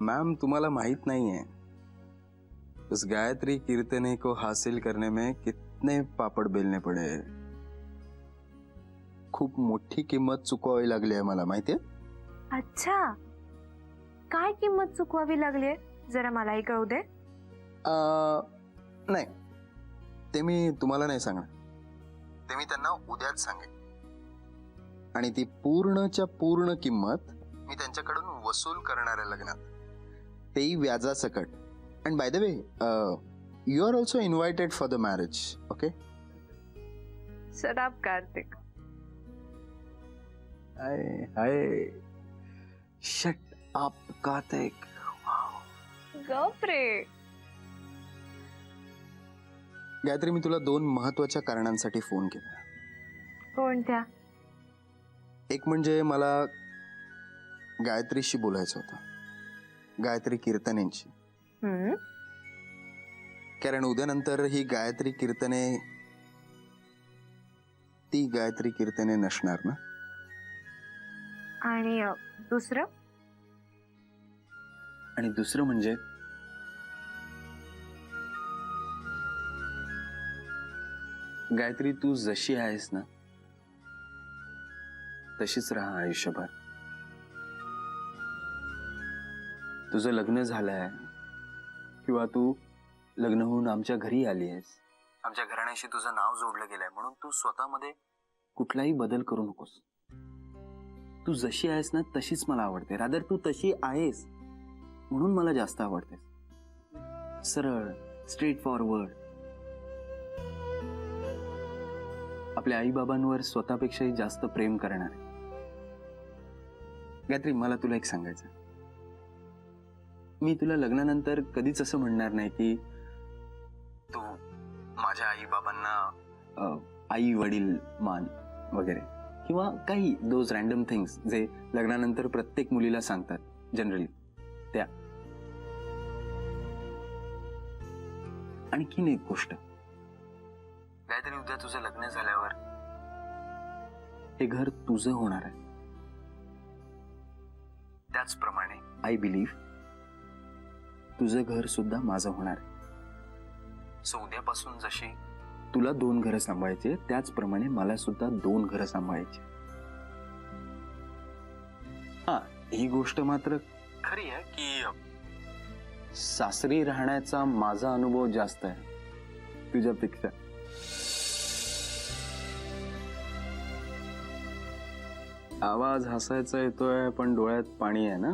Ma'am तुम्हाला माहित नहीं है, उस गायत्री कीर्तने को हासिल करने में कितने पापड़ बेलने पड़े। खूप मोठी किंमत चुकवावी लागली आहे मला, माहितीये? अच्छा, काय किंमत चुकवावी लागली जरा मलाही कळू दे. नाही, ते मी तुम्हाला नाही सांगणार, ते मी त्यांना उद्याच सांगेन. आणि ती पूर्णच्या पूर्ण किंमत मी त्यांच्याकडून वसूल करणार आहे लग्नात, तेही व्याजासकट. And by the way, you are also invited for the marriage. Okay? Shut up Kartik. Hi hi, shut up Kartik. गप रे. गायत्री, मी तुला 2 महत्वाच्या कारणांसाठी फोन केला. कोणत्या? एक म्हणजे मला गायत्रीशी बोलायचं होतं, गायत्री कीर्तनेंची. कारण उद्यानंतर ही गायत्री कीर्तने, ती गायत्री कीर्तने नसणार ना. आणि दुसरं? आणि दुसरं म्हणजे गायत्री, तू जशी आहेस ना तशीच राहा आयुष्यभर. तुझं लग्न झालंय किंवा तू लग्न होऊन आमच्या घरी आली आहेस, आमच्या घराण्याशी तुझं नाव जोडलं गेलंय, म्हणून तू स्वतःमध्ये कुठलाही बदल करू नकोस. तू जशी आहेस ना तशीच मला आवडते. रादर तू तशी आहेस म्हणून मला जास्त आवडतेस. सरळ, स्ट्रेट फॉरवर्ड, आपल्या आई बाबांवर स्वतःपेक्षाही जास्त प्रेम करणार. गायत्री, मला तुला एक सांगायचं, मी तुला लग्नानंतर कधीच असं म्हणणार नाही की तू माझ्या आई बाबांना आई वडील मान वगैरे, किंवा काही दोज रॅन्डम थिंग्स जे लग्नानंतर प्रत्येक मुलीला सांगतात जनरली त्या. आणखीन एक गोष्ट गायत्री, उद्या तुझं लग्न झाल्यावर हे घर तुझं होणार आहे. त्याचप्रमाणे आय बिलीव्ह तुझं घर सुद्धा माझं होणार आहे. सो उद्यापासून जशी तुला 2 घरं सांभाळायची, त्याचप्रमाणे मला सुद्धा 2 घरं सांभाळायची. हा, ही गोष्ट मात्र खरी आहे की सासरी राहण्याचा माझा अनुभव जास्त आहे तुझ्यापेक्षा. आवाज हसायचा येतोय पण डोळ्यात पाणी आहे ना.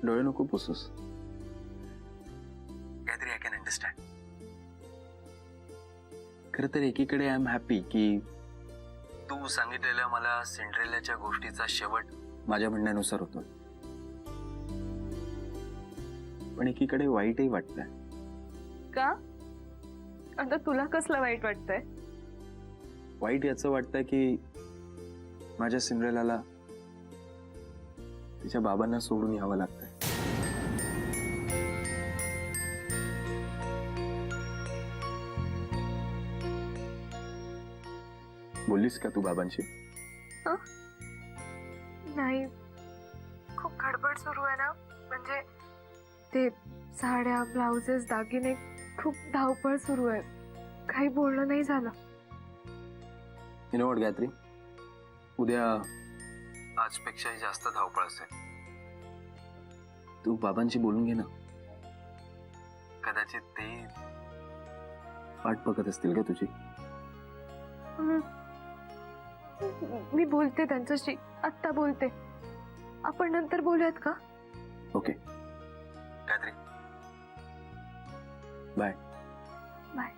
डोळे नको पुसूस. काहीतरी आय कॅन अंडरस्टँड. खर तर एकीकडे आय एम हॅपी की तू सांगितलेल्या मला सिंड्रेलाच्या गोष्टीचा शेवट माझ्या म्हणण्यानुसार होतोय, पण एकीकडे वाईटही वाटतंय. का? आता तुला कसलं वाईट वाटतंय? वाईट याचं वाटतंय की माझ्या सिंड्रेलाला तिच्या बाबांना सोडून यावं लागतंय. बोललीस का तू बाबांशी? नाही, खूप गडबड सुरू आहे ना. म्हणजे ते साड्या, ब्लाउजेस, दागिने, खूप धावपळ सुरू आहे. काही बोलणं नाही झालं. यू नो व्हॉट गायत्री, उद्या आजपेक्षाही जास्त धावपळ असेल. तू बाबांशी बोलून घे ना. कदाचित ते वाट बघत असतील का तुझी. मी बोलते त्यांच्याशी, आत्ता बोलते. आपण नंतर बोलूयात का? Okay Gayatri, bye. बाय.